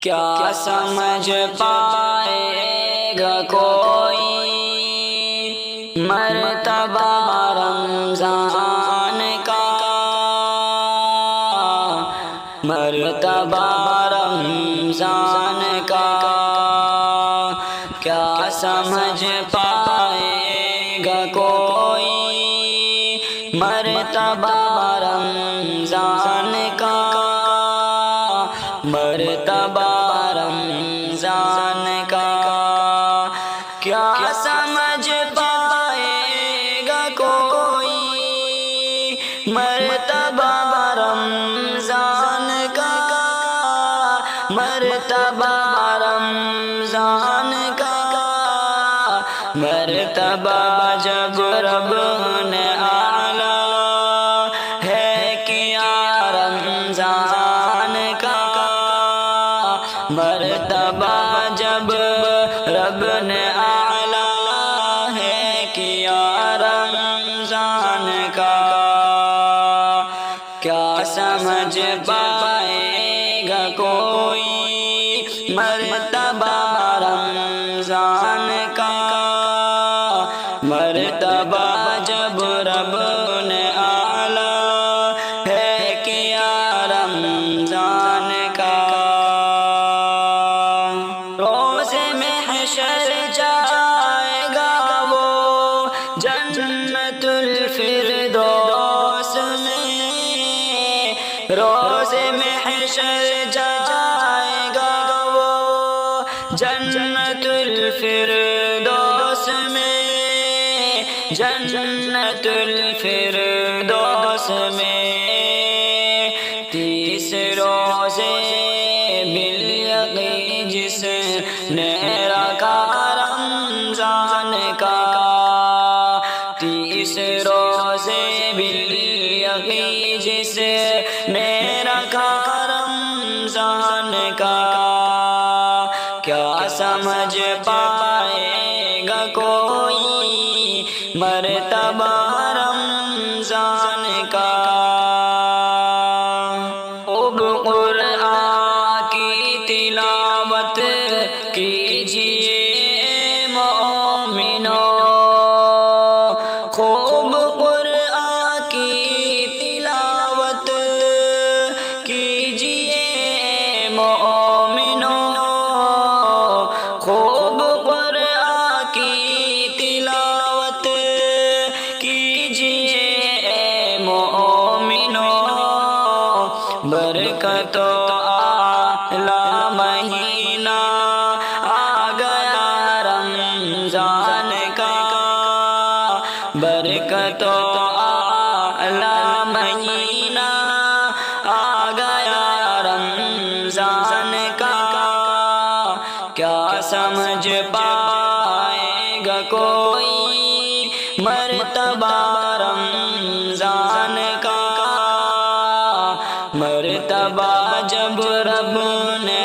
کیا سمجھ پائے گا کوئی مرتبہ رمضان کا، مرتبہ رمضان کا؟ کیا سمجھ پائے گا کوئی مرتبہ رمضان کا، مرتبہ رمضان کا؟ کیا سمجھ پائے گا کوئی مرتبہ رمضان کا، مرتبہ رمضان کا؟ مرتبہ جب رب نے اعلیٰ ہے کیا رمضان کا، مرتبہ جب رب نے اعلیٰ ہے کیا رمضان کا؟ کیا سمجھ پائے گا کوئی مرتبہ رمضان کا، مرتبہ جب رب نے اعلیٰ ہے کیا رمضان کا؟ روز محشر جائے گا وہ جنت الفردوس میں، روز محشر جائے گا وہ جنت الفردوس میں، جنت الفردوس میں۔ 30 روزے بالیغی جس نے رکھا رمضان کا، 30 روزے بالیغی جس نے رکھا رمضان کا؟ کیا سمجھ پائے گا کوئی مرتبہ رمضان کا؟ خوب قرآن کی تلاوت کیجئے مومنو، خوب قرآن کی تلاوت کیجئے مومنو، خوب قرآن کی تلاوت کیجئے مومنو۔ برکت و اعلیٰ مہینہ آ گیا رمضان کا، برکت و اعلیٰ مہینہ آ گیا رمضان کا۔ کیا سمجھ پائے گا کوئی مرتبہ رمضان کا، مرتبہ جب رب نے